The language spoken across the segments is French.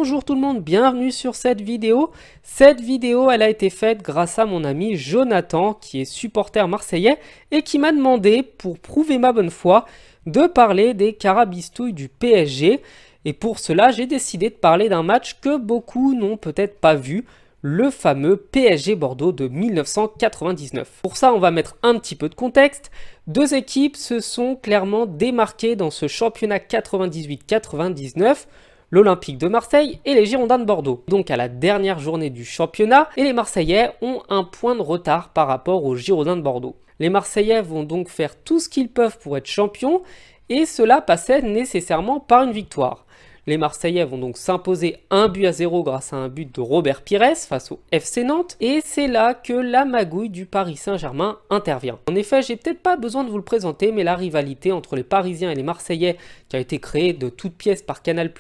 Bonjour tout le monde, bienvenue sur cette vidéo. Cette vidéo, elle a été faite grâce à mon ami Jonathan, qui est supporter marseillais et qui m'a demandé, pour prouver ma bonne foi, de parler des carabistouilles du PSG. Et pour cela, j'ai décidé de parler d'un match que beaucoup n'ont peut-être pas vu, le fameux PSG Bordeaux de 1999. Pour ça, on va mettre un petit peu de contexte. Deux équipes se sont clairement démarquées dans ce championnat 98-99, l'Olympique de Marseille et les Girondins de Bordeaux. Donc à la dernière journée du championnat, et les Marseillais ont un point de retard par rapport aux Girondins de Bordeaux. Les Marseillais vont donc faire tout ce qu'ils peuvent pour être champions, et cela passait nécessairement par une victoire. Les Marseillais vont donc s'imposer 1-0 grâce à un but de Robert Pires face au FC Nantes, et c'est là que la magouille du Paris Saint-Germain intervient. En effet, j'ai peut-être pas besoin de vous le présenter, mais la rivalité entre les Parisiens et les Marseillais, qui a été créée de toutes pièces par Canal+,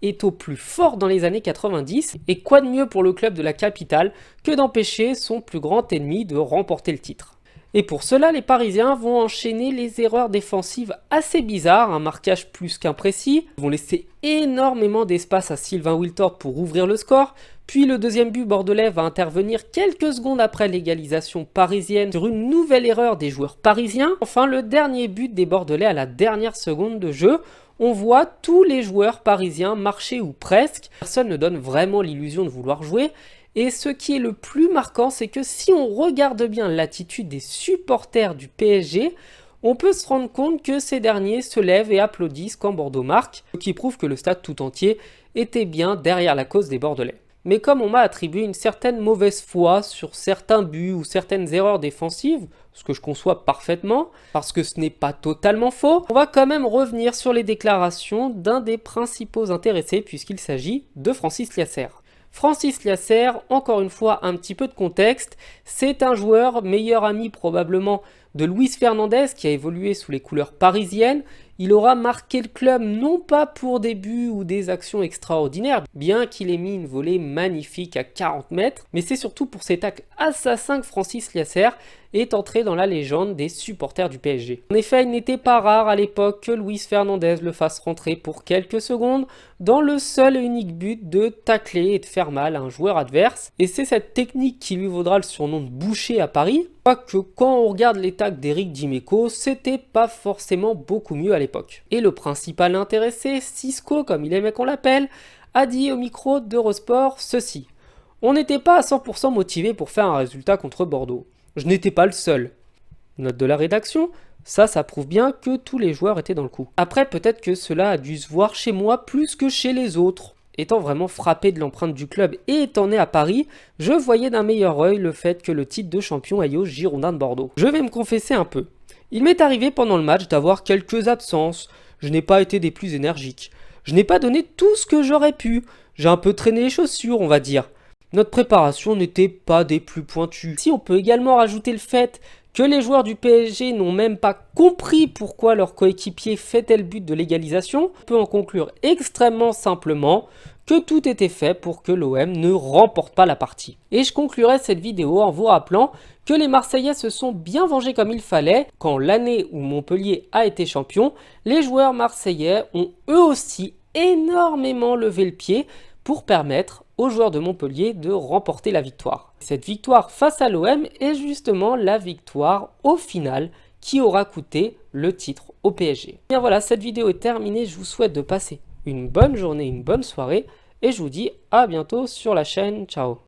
est au plus fort dans les années 90, et quoi de mieux pour le club de la capitale que d'empêcher son plus grand ennemi de remporter le titre. Et pour cela, les Parisiens vont enchaîner les erreurs défensives assez bizarres, un marquage plus qu'imprécis, vont laisser énormément d'espace à Sylvain Wiltord pour ouvrir le score, puis le deuxième but bordelais va intervenir quelques secondes après l'égalisation parisienne sur une nouvelle erreur des joueurs parisiens. Enfin, le dernier but des Bordelais à la dernière seconde de jeu, on voit tous les joueurs parisiens marcher ou presque, personne ne donne vraiment l'illusion de vouloir jouer. Et ce qui est le plus marquant, c'est que si on regarde bien l'attitude des supporters du PSG, on peut se rendre compte que ces derniers se lèvent et applaudissent quand Bordeaux marque, ce qui prouve que le stade tout entier était bien derrière la cause des Bordelais. Mais comme on m'a attribué une certaine mauvaise foi sur certains buts ou certaines erreurs défensives, ce que je conçois parfaitement, parce que ce n'est pas totalement faux, on va quand même revenir sur les déclarations d'un des principaux intéressés puisqu'il s'agit de Francis Liasser. Francis Liasser, encore une fois un petit peu de contexte, c'est un joueur meilleur ami probablement de Luis Fernandez qui a évolué sous les couleurs parisiennes. Il aura marqué le club non pas pour des buts ou des actions extraordinaires, bien qu'il ait mis une volée magnifique à 40 mètres, mais c'est surtout pour ses tacles assassins que Francis Liasser est entré dans la légende des supporters du PSG. En effet, il n'était pas rare à l'époque que Luis Fernandez le fasse rentrer pour quelques secondes dans le seul et unique but de tacler et de faire mal à un joueur adverse. Et c'est cette technique qui lui vaudra le surnom de boucher à Paris. Quoique quand on regarde les tacles d'Éric Dimeco, c'était pas forcément beaucoup mieux à l'époque. Et le principal intéressé, Cisco comme il aimait qu'on l'appelle, a dit au micro d'Eurosport ceci. On n'était pas à 100% motivé pour faire un résultat contre Bordeaux. Je n'étais pas le seul. Note de la rédaction, ça prouve bien que tous les joueurs étaient dans le coup. Après, peut-être que cela a dû se voir chez moi plus que chez les autres. Étant vraiment frappé de l'empreinte du club et étant né à Paris, je voyais d'un meilleur œil le fait que le titre de champion aille aux Girondins de Bordeaux. Je vais me confesser un peu. Il m'est arrivé pendant le match d'avoir quelques absences. Je n'ai pas été des plus énergiques. Je n'ai pas donné tout ce que j'aurais pu. J'ai un peu traîné les chaussures, on va dire. Notre préparation n'était pas des plus pointues. Si on peut également rajouter le fait que les joueurs du PSG n'ont même pas compris pourquoi leur coéquipier fêtait le but de l'égalisation, on peut en conclure extrêmement simplement que tout était fait pour que l'OM ne remporte pas la partie. Et je conclurai cette vidéo en vous rappelant que les Marseillais se sont bien vengés comme il fallait quand l'année où Montpellier a été champion, les joueurs marseillais ont eux aussi énormément levé le pied pour permettre aux joueurs de Montpellier de remporter la victoire. Cette victoire face à l'OM est justement la victoire au final qui aura coûté le titre au PSG. Et bien voilà, cette vidéo est terminée, je vous souhaite de passer une bonne journée, une bonne soirée et je vous dis à bientôt sur la chaîne, ciao.